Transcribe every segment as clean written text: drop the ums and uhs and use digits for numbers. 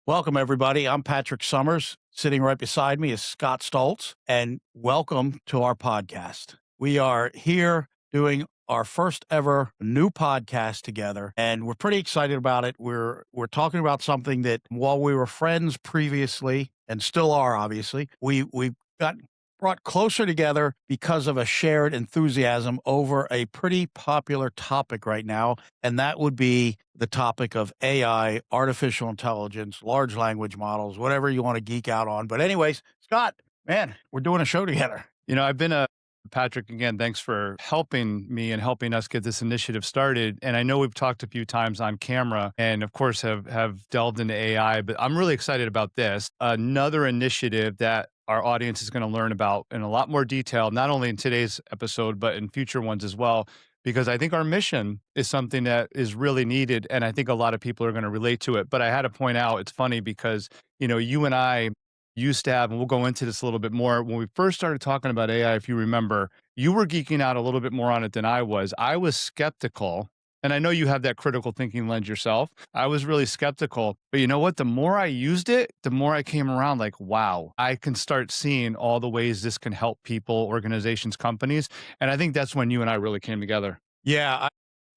Welcome, everybody. I'm Patrick Summers. Sitting right beside me is Scott Stoltz, and welcome to our podcast. We are here doing our first ever new podcast together, and we're pretty excited about it. We're talking about something that, while we were friends previously, and still are, obviously, we've got brought closer together because of a shared enthusiasm over a pretty popular topic right now, and that would be the topic of AI, artificial intelligence, large language models, whatever you want to geek out on. But anyways, Scott, man, we're doing a show together. I've been a Patrick, again, thanks for helping me and helping us get this initiative started. And I know we've talked a few times on camera and of course have delved into AI, but I'm really excited about this. Another initiative that our audience is going to learn about in a lot more detail, not only in today's episode, but in future ones as well. Because I think our mission is something that is really needed. And I think a lot of people are going to relate to it. But I had to point out, it's funny because, you and I used to have, and we'll go into this a little bit more. When we first started talking about AI, if you remember, you were geeking out a little bit more on it than I was. I was skeptical. And I know you have that critical thinking lens yourself. I was really skeptical. But you know what? The more I used it, the more I came around like, wow, I can start seeing all the ways this can help people, organizations, companies. And I think that's when you and I really came together. Yeah,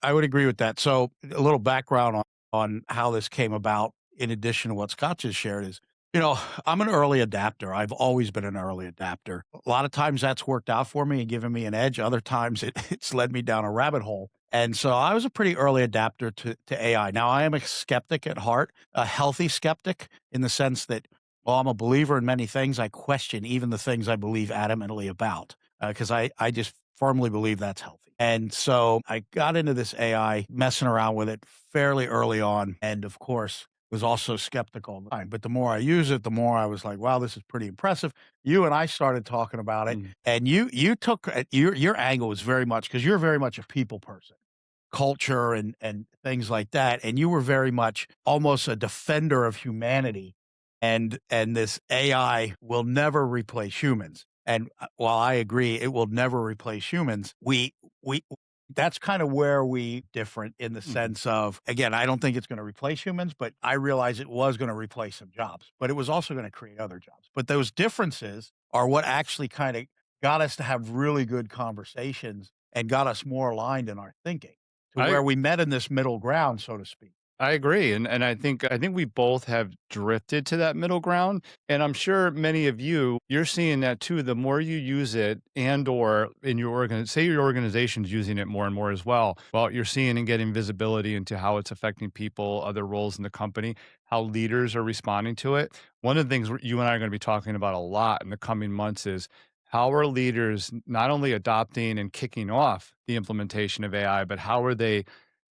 I would agree with that. So, a little background on how this came about, in addition to what Scott just shared, is you know, I'm an early adapter. I've always been an early adapter. A lot of times that's worked out for me and given me an edge. Other times it's led me down a rabbit hole. And so I was a pretty early adapter to AI. Now, I am a skeptic at heart, a healthy skeptic in the sense that, while I'm a believer in many things, I question even the things I believe adamantly about because I just firmly believe that's healthy. And so I got into this AI, messing around with it fairly early on. And of course, was also skeptical at the time. But the more I use it, the more I was like, wow, this is pretty impressive. You and I started talking about it, Mm. and you took your angle was very much because you're very much a people person, culture and things like that. And you were very much almost a defender of humanity. And this AI will never replace humans. And while I agree it will never replace humans, we that's kind of where we different in the Mhm. sense of, again, I don't think it's going to replace humans, but I realize it was going to replace some jobs, but it was also going to create other jobs. But those differences are what actually kind of got us to have really good conversations and got us more aligned in our thinking to I where we met in this middle ground, so to speak. I agree, and I think we both have drifted to that middle ground, and I'm sure many of you're seeing that too. The more you use it, and or in your say your organization's using it more and more as well. Well, you're seeing and getting visibility into how it's affecting people, other roles in the company, how leaders are responding to it. One of the things you and I are going to be talking about a lot in the coming months is how are leaders not only adopting and kicking off the implementation of AI, but how are they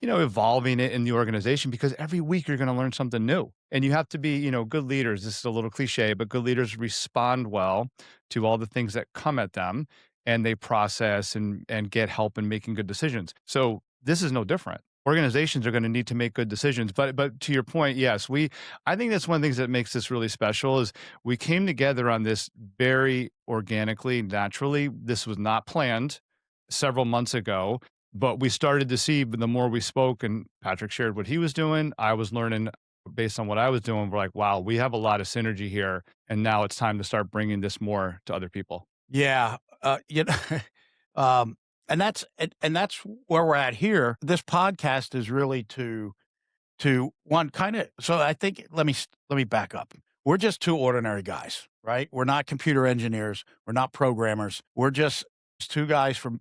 evolving it in the organization because every week you're going to learn something new. And you have to be, good leaders. This is a little cliche, but good leaders respond well to all the things that come at them and they process and get help in making good decisions. So this is no different. Organizations are going to need to make good decisions. But to your point, yes, I think that's one of the things that makes this really special is we came together on this very organically, naturally. This was not planned several months ago, but we started to see the more we spoke and Patrick shared what he was doing, I was learning based on what I was doing. We're like, wow, we have a lot of synergy here. And now it's time to start bringing this more to other people. Yeah, um, and that's where we're at here. This podcast is really to one kind of. So I think let me back up. We're just two ordinary guys, right? We're not computer engineers. We're not programmers. We're just two guys from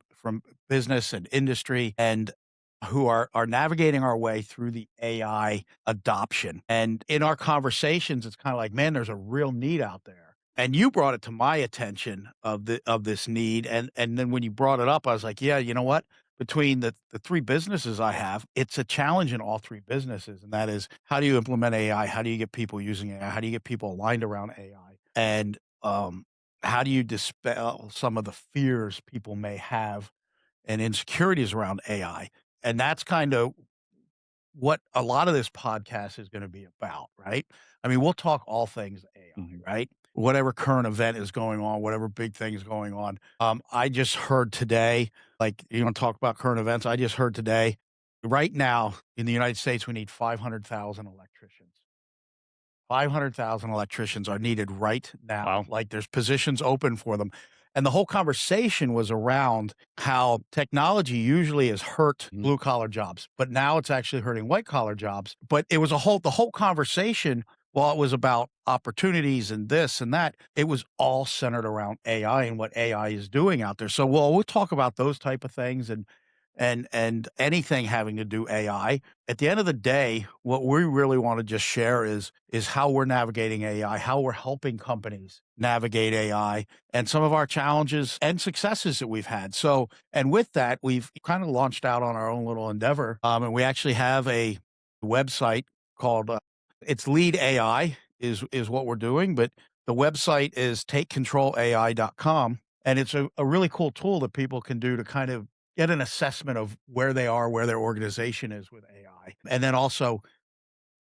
business and industry and who are navigating our way through the AI adoption. And in our conversations, it's kind of like, man, there's a real need out there. And you brought it to my attention of this need. And then when you brought it up, I was like, yeah, you know what? Between the three businesses I have, it's a challenge in all three businesses. And that is, how do you implement AI? How do you get people using AI? How do you get people aligned around AI? And how do you dispel some of the fears people may have and insecurities around AI? And that's kind of what a lot of this podcast is gonna be about, right? I mean, we'll talk all things Mhm. AI, right? Whatever current event is going on, whatever big thing is going on. I just heard today, like, you wanna talk about current events? I just heard today, right now in the United States, we need 500,000 electricians. 500,000 electricians are needed right now. Wow. Like there's positions open for them. And the whole conversation was around how technology usually has hurt Mhm. blue collar jobs, but now it's actually hurting white collar jobs. But it was the whole conversation, while it was about opportunities and this and that, it was all centered around AI and what AI is doing out there. So we'll talk about those type of things and anything having to do AI. At the end of the day, what we really want to just share is how we're navigating AI, how we're helping companies navigate AI, and some of our challenges and successes that we've had. So, and with that, we've kind of launched out on our own little endeavor, and we actually have a website called it's Lead AI is what we're doing, but the website is takecontrolalai.com, and it's a really cool tool that people can do to kind of get an assessment of where they are, where their organization is with AI. And then also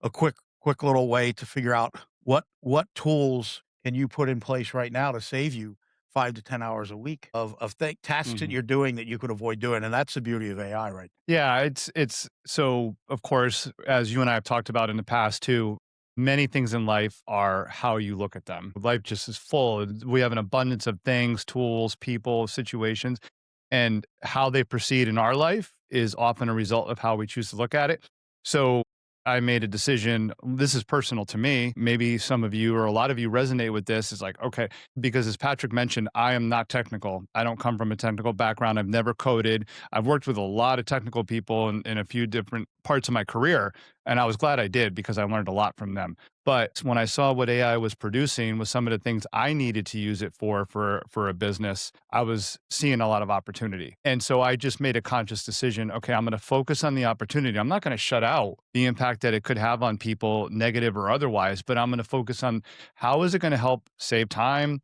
a quick little way to figure out what tools can you put in place right now to save you 5 to 10 hours a week of tasks that Mhm. you're doing that you could avoid doing, and that's the beauty of AI, right? Yeah, it's so of course, as you and I have talked about in the past too, many things in life are how you look at them. Life just is full. We have an abundance of things, tools, people, situations, and how they proceed in our life is often a result of how we choose to look at it. So I made a decision. This is personal to me. Maybe some of you or a lot of you resonate with this. Is like, okay, because as Patrick mentioned, I am not technical. I don't come from a technical background. I've never coded. I've worked with a lot of technical people in a few different parts of my career. And I was glad I did because I learned a lot from them. But when I saw what AI was producing with some of the things I needed to use it for a business, I was seeing a lot of opportunity. And so I just made a conscious decision, okay, I'm going to focus on the opportunity. I'm not going to shut out the impact that it could have on people, negative or otherwise, but I'm going to focus on how is it going to help save time,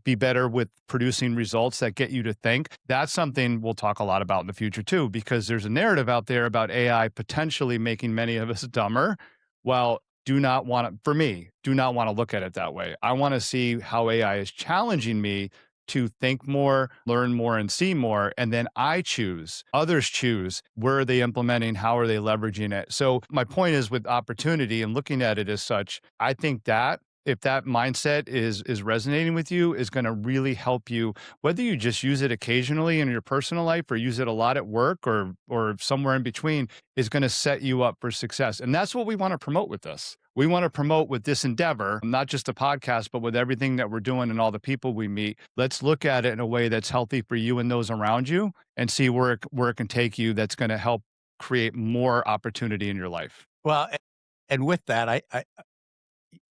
be better with producing results that get you to think. That's something we'll talk a lot about in the future too, because there's a narrative out there about AI potentially making many of us dumber. Well, do not want to, for me, do not want to look at it that way. I want to see how AI is challenging me to think more, learn more, and see more. And then I choose, others choose, where are they implementing? How are they leveraging it? So, my point is with opportunity and looking at it as such, I think that if that mindset is resonating with you is going to really help you whether you just use it occasionally in your personal life or use it a lot at work or somewhere in between is going to set you up for success. And that's what we want to promote with this. We want to promote with this endeavor, not just a podcast, but with everything that we're doing and all the people we meet. Let's look at it in a way that's healthy for you and those around you and see where it can take you that's going to help create more opportunity in your life. Well, and with that,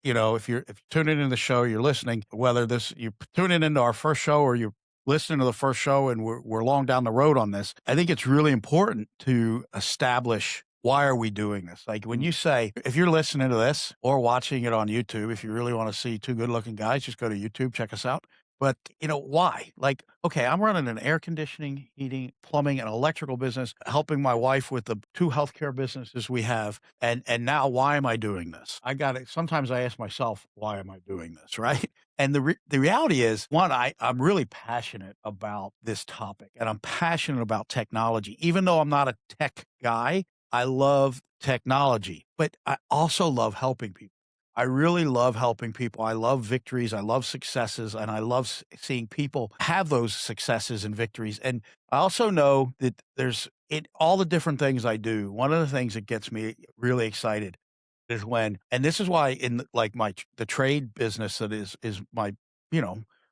if you're tuning into the show, you're listening, whether this you're tuning into our first show or you're listening to the first show and we're long down the road on this, I think it's really important to establish why are we doing this? Like when Mm. you say, if you're listening to this or watching it on YouTube, if you really want to see two good looking guys, just go to YouTube, check us out. But why? Like, okay, I'm running an air conditioning, heating, plumbing, and electrical business, helping my wife with the two healthcare businesses we have. And now why am I doing this? I got it. Sometimes I ask myself, why am I doing this? Right. And the reality is, one, I'm really passionate about this topic and I'm passionate about technology. Even though I'm not a tech guy, I love technology, but I also love helping people. I really love helping people. I love victories. I love successes. And I love seeing people have those successes and victories. And I also know that there's in all the different things I do. One of the things that gets me really excited is when, and this is why like the trade business that is my,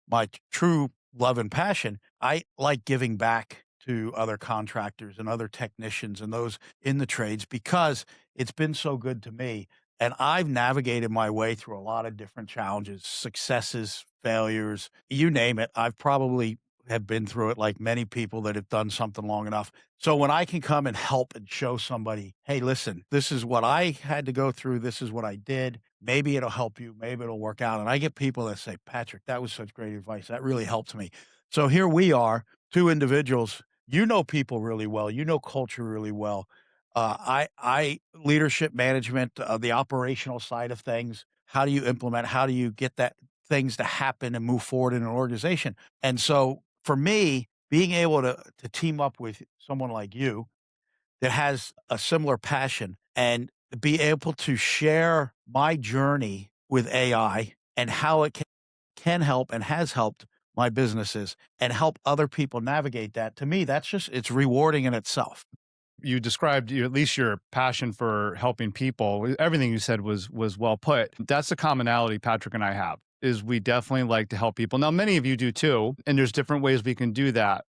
my true love and passion. I like giving back to other contractors and other technicians and those in the trades because it's been so good to me. And I've navigated my way through a lot of different challenges, successes, failures, you name it. I've probably have been through it like many people that have done something long enough. So when I can come and help and show somebody, hey, listen, this is what I had to go through. This is what I did. Maybe it'll help you. Maybe it'll work out. And I get people that say, Patrick, that was such great advice. That really helped me. So here we are, two individuals. You know people really well. You know culture really well. I leadership management, the operational side of things. How do you implement? How do you get that things to happen and move forward in an organization? And so for me, being able to team up with someone like you that has a similar passion and be able to share my journey with AI and how it can help and has helped my businesses and help other people navigate that. To me, that's just it's rewarding in itself. You described at least your passion for helping people. Everything you said was well put. That's the commonality Patrick and I have. Is we definitely like to help people. Now, many of you do too, and there's different ways we can do that.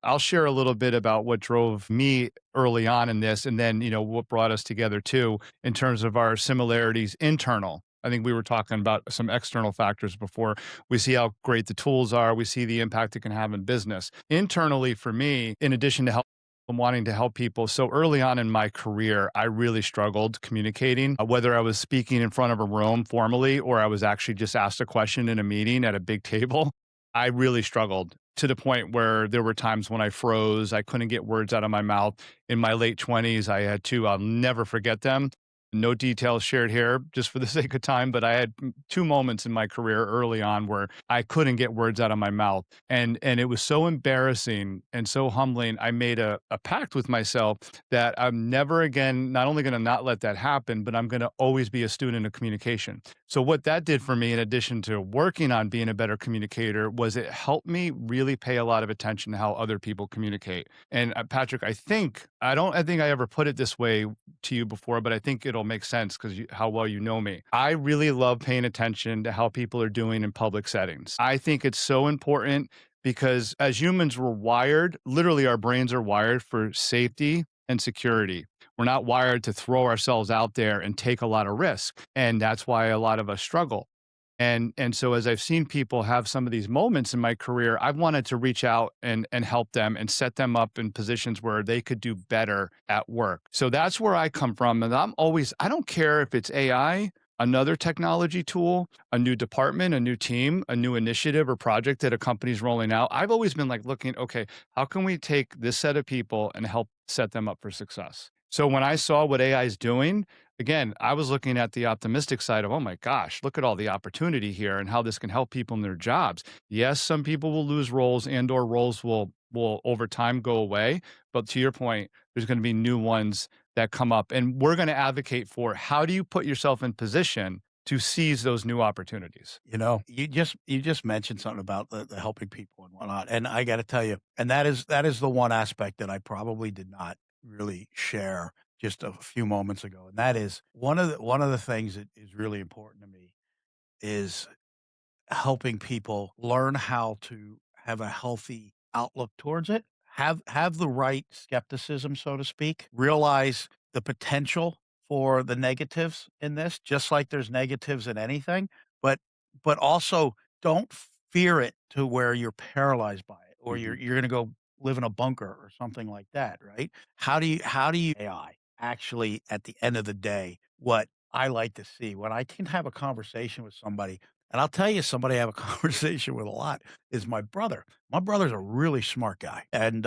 I'll share a little bit about what drove me early on in this, and then what brought us together too, in terms of our similarities internal. I think we were talking about some external factors before. We see how great the tools are. We see the impact it can have in business. Internally, for me, in addition to help wanting to help people. So early on in my career, I really struggled communicating, whether I was speaking in front of a room formally or I was actually just asked a question in a meeting at a big table. I really struggled to the point where there were times when I froze. I couldn't get words out of my mouth. In my late 20s, I had two, I'll never forget them. No details shared here just for the sake of time, but I had two moments in my career early on where I couldn't get words out of my mouth. And it was so embarrassing and so humbling. I made a pact with myself that I'm never again, not only going to not let that happen, but I'm going to always be a student of communication. So what that did for me, in addition to working on being a better communicator, was it helped me really pay a lot of attention to how other people communicate. And Patrick, I think I ever put it this way to you before, but I think it'll make sense because how well you know me. I really love paying attention to how people are doing in public settings. I think it's so important because as humans, we're wired, literally, our brains are wired for safety and security. We're not wired to throw ourselves out there and take a lot of risk. And that's why a lot of us struggle. And so as I've seen people have some of these moments in my career, I've wanted to reach out and help them and set them up in positions where they could do better at work. So that's where I come from. And I don't care if it's AI, another technology tool, a new department, a new team, a new initiative or project that a company's rolling out. I've always been like looking, okay, how can we take this set of people and help set them up for success? So when I saw what AI is doing, again, I was looking at the optimistic side of, oh my gosh, look at all the opportunity here and how this can help people in their jobs. Yes, some people will lose roles and or roles will over time go away. But to your point, there's going to be new ones that come up. And we're going to advocate for how do you put yourself in position to seize those new opportunities? You just mentioned something about the helping people and whatnot, and I got to tell you, and that is the one aspect that I probably did not really share just a few moments ago, and that is one of the things that is really important to me is helping people learn how to have a healthy outlook towards it, have the right skepticism, so to speak, realize the potential for the negatives in this, just like there's negatives in anything, but also don't fear it to where you're paralyzed by it or you're Mhm. you're gonna go live in a bunker or something like that, right? How do you AI actually at the end of the day, what I like to see when I can have a conversation with somebody and I'll tell you somebody I have a conversation with a lot is my brother. My brother's a really smart guy, and,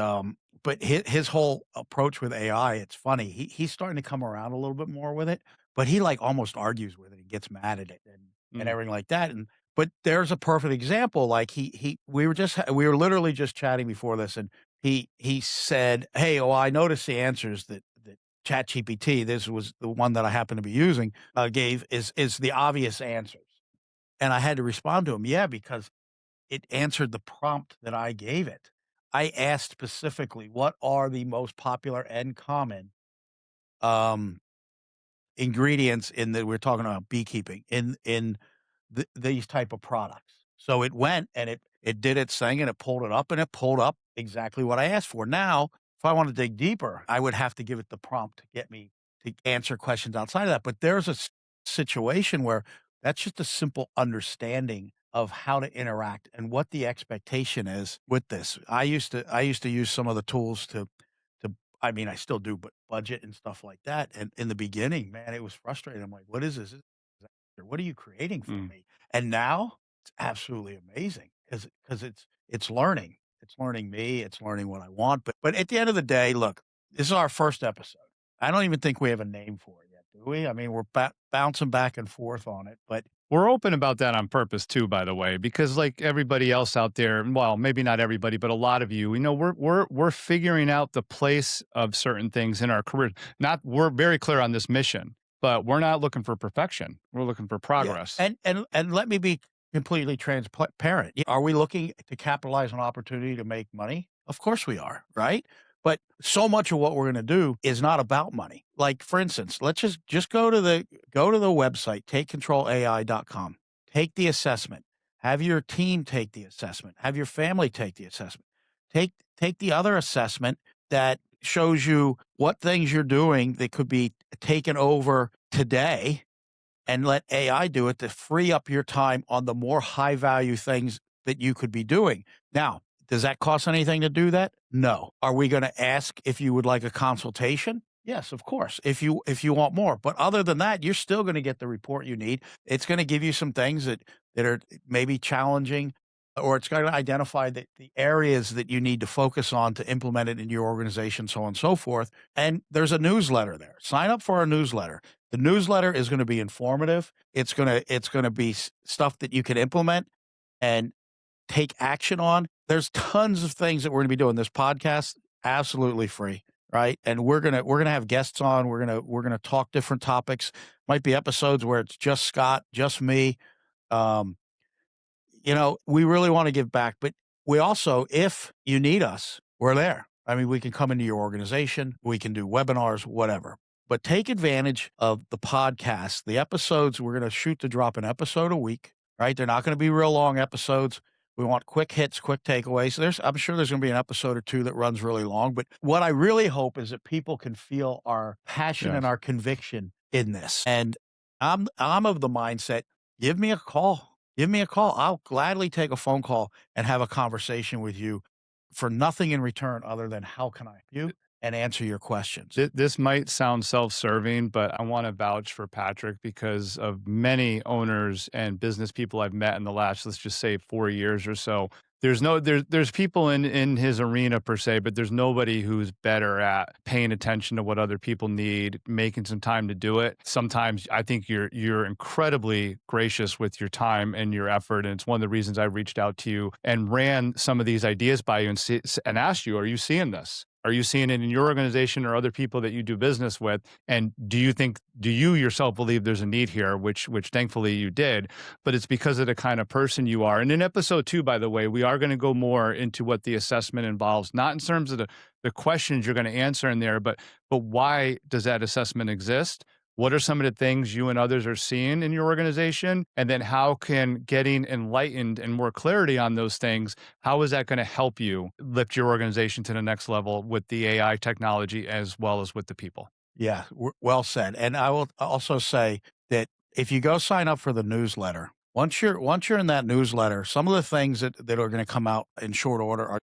but his whole approach with AI, it's funny. He's starting to come around a little bit more with it, but he, like, almost argues with it and gets mad at it and Mm. everything like that, and but there's a perfect example, like, he we were literally just chatting before this, and he said, "Hey, oh, I noticed the answers that ChatGPT," this was the one that I happen to be using, gave is the obvious answers. And I had to respond to him, "Yeah, because it answered the prompt that I gave it." I asked specifically, "What are the most popular and common, um, ingredients in the" we're talking about beekeeping, in these type of products. So it went and it did its thing and it pulled it up and it pulled up exactly what I asked for. Now, if I want to dig deeper, I would have to give it the prompt to get me to answer questions outside of that. But there's a situation where that's just a simple understanding of how to interact and what the expectation is with this. I used to use some of the tools to I mean, I still do, but budget and stuff like that. And in the beginning, man, it was frustrating. I'm like, what is this? What are you creating for Mm. me? And now it's absolutely amazing because it's learning. It's learning me. It's learning what I want. But at the end of the day, look, this is our first episode. I don't even think we have a name for it yet, do we? I mean, we're bouncing back and forth on it, but We're open about that on purpose too, by the way, because like everybody else out there, well, maybe not everybody, but a lot of you, we're figuring out the place of certain things in our career. Not we're very clear on this mission. but we're not looking for perfection. We're looking for Yeah, progress. and let me be completely transparent. Are we looking to capitalize on opportunity to make money? Of course we are, right? But so much of what we're gonna do is not about money. Like, for instance, let's just go to the website, takecontrolalai.com. Take the assessment. Have your team take the assessment. Have your family take the assessment. Take the other assessment that shows you what things you're doing that could be taken over today and let AI do it to free up your time on the more high value things that you could be doing. Now, does that cost anything to do that? No. Are we going to ask if you would like a consultation? Yes, of course. If you want more, but other than that, you're still going to get the report you need. It's going to give you some things that are maybe challenging, or it's going to identify the areas that you need to focus on to implement it in your organization, so on and so forth. And there's a newsletter there. Sign up for our newsletter. The newsletter is going to be informative. It's going to be stuff that you can implement and take action on. There's tons of things that we're going to be doing. This podcast absolutely free, right? And we're gonna have guests on. We're gonna talk different topics. Might be episodes where it's just Scott, just me. Um, we really want to give back, but we also, if you need us, we're there. I mean, we can come into your organization, we can do webinars, whatever. But take advantage of the podcast. The episodes, we're going to shoot to drop an episode a week, right? They're not going to be real long episodes. We want quick hits, quick takeaways. I'm sure there's going to be an episode or two that runs really long, but what I really hope is that people can feel our passion and Yes. our conviction in this. And I'm of the mindset, give me a call. Give me a call. I'll gladly take a phone call and have a conversation with you for nothing in return other than how can I help you and answer your questions. This might sound self-serving, but I want to vouch for Patrick because of many owners and business people I've met in the last, let's just say 4 years or so. There's people in his arena per se, but there's nobody who's better at paying attention to what other people need, making some time to do it. Sometimes I think you're incredibly gracious with your time and your effort, and it's one of the reasons I reached out to you and ran some of these ideas by you and asked you, are you seeing this? Are you seeing it in your organization or other people that you do business with? And do you yourself believe there's a need here, which thankfully you did, but it's because of the kind of person you are. And in episode 2, by the way, we are going to go more into what the assessment involves, not in terms of the questions you're going to answer in there, but why does that assessment exist? What are some of the things you and others are seeing in your organization? And then how can getting enlightened and more clarity on those things, how is that going to help you lift your organization to the next level with the AI technology as well as with the people? Yeah, well said. And I will also say that if you go sign up for the newsletter, once you're in that newsletter, some of the things that are going to come out in short order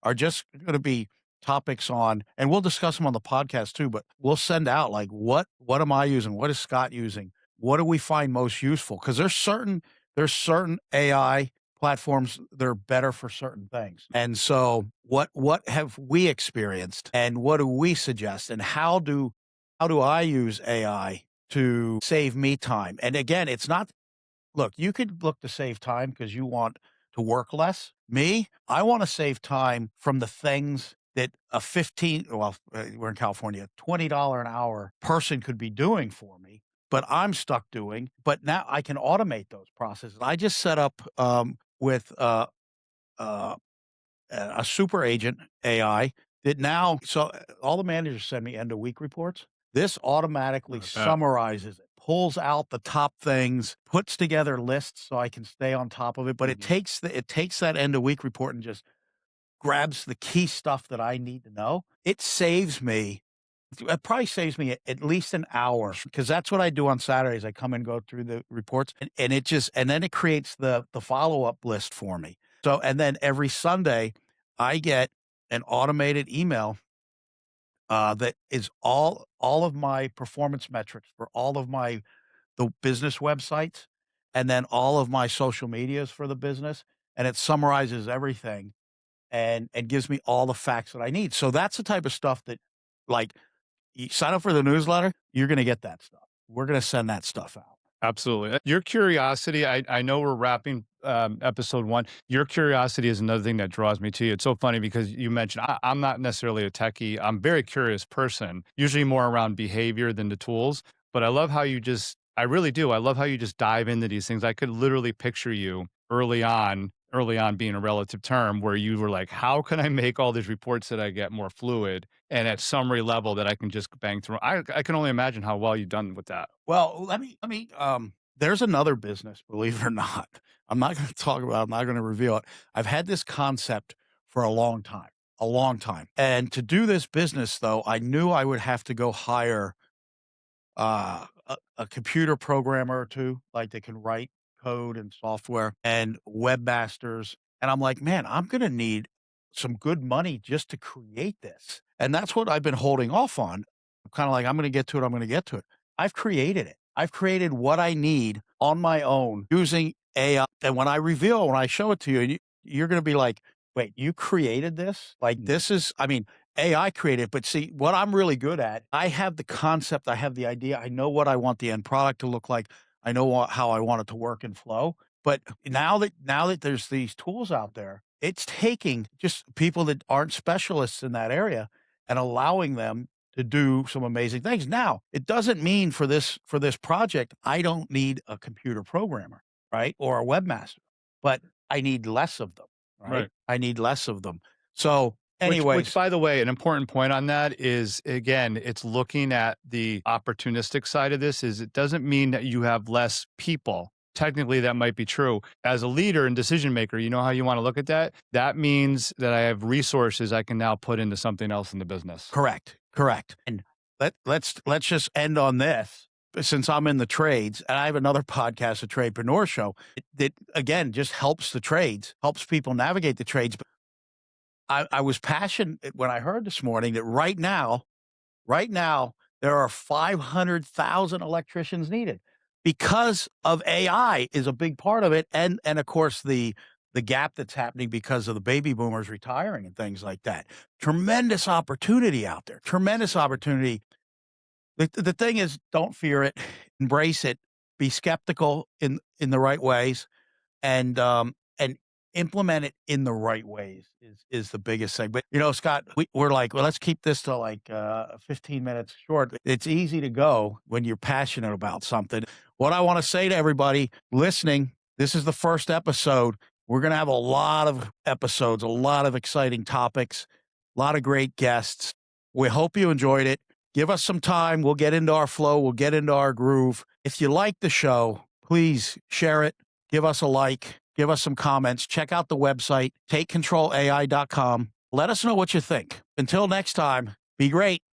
are just going to be topics on, and we'll discuss them on the podcast too, but we'll send out like, what am I using? What is Scott using? What do we find most useful? Because there's certain AI platforms that are better for certain things. And so what have we experienced and what do we suggest and how do I use AI to save me time? And again, it's not, look, you could look to save time because you want to work less. Me, I want to save time from the things that we're in California, $20 an hour person could be doing for me, but I'm stuck doing. But now I can automate those processes. I just set up with uh, a super agent AI that now, so all the managers send me end of week reports. This automatically I bet. summarizes it, pulls out the top things, puts together lists so I can stay on top of it. But it Mhm. takes that end of week report and just grabs the key stuff that I need to know. It probably saves me at least an hour because that's what I do on Saturdays. I come and go through the reports and then it creates the follow-up list for me. So, and then every Sunday I get an automated email that is all of my performance metrics for all of the business websites and then all of my social medias for the business. And it summarizes everything and gives me all the facts that I need. So that's the type of stuff that, like, you sign up for the newsletter, you're gonna get that stuff. We're gonna send that stuff out. Absolutely. Your curiosity, I know we're wrapping episode 1. Your curiosity is another thing that draws me to you. It's so funny because you mentioned I'm not necessarily a techie. I'm a very curious person, usually more around behavior than the tools. But I love how you just I really do. I love how you just dive into these things. I could literally picture you early on being a relative term where you were like, how can I make all these reports that I get more fluid and at summary level that I can just bang through? I can only imagine how well you've done with that. Well, there's another business, believe it or not. I'm not going to talk about it. I'm not going to reveal it. I've had this concept for a long time. And to do this business, though, I knew I would have to go hire a computer programmer or two, like they can write code and software and webmasters. And I'm like, man, I'm going to need some good money just to create this. And that's what I've been holding off on. I'm kind of like, I'm going to get to it. I'm going to get to it. I've created it. I've created what I need on my own using AI. And when I show it to you, you're going to be like, wait, you created this? Like, this is, I mean, AI created, but see, what I'm really good at, I have the concept, I have the idea, I know what I want the end product to look like, I know how I want it to work and flow. But now that there's these tools out there, it's taking just people that aren't specialists in that area and allowing them to do some amazing things. Now, it doesn't mean for this project, I don't need a computer programmer, right? Or a webmaster, but I need less of them, right? Right. I need less of them. So Which, anyways, by the way, an important point on that is, again, it's looking at the opportunistic side of this is it doesn't mean that you have less people. Technically, that might be true. As a leader and decision maker, you know how you want to look at that? That means that I have resources I can now put into something else in the business. correct, correct. And let's just end on this. Since I'm in the trades, and I have another podcast, a Tradepreneur Show, that again just helps the trades, helps people navigate the trades. But I was passionate when I heard this morning that right now, there are 500,000 electricians needed because of AI is a big part of it, and of course the gap that's happening because of the baby boomers retiring and things like that. Tremendous opportunity out there. Tremendous opportunity. The thing is, don't fear it, embrace it, be skeptical in the right ways, and implement it in the right ways is the biggest thing. But, Scott, we're like, "Well, let's keep this to, like, 15 minutes short." It's easy to go when you're passionate about something. What I wanna say to everybody listening, this is the first episode. We're gonna have a lot of episodes, a lot of exciting topics, a lot of great guests. We hope you enjoyed it. Give us some time. We'll get into our flow. We'll get into our groove. If you like the show, please share it. Give us a like. Give us some comments. Check out the website, takecontrolai.com. Let us know what you think. Until next time, be great.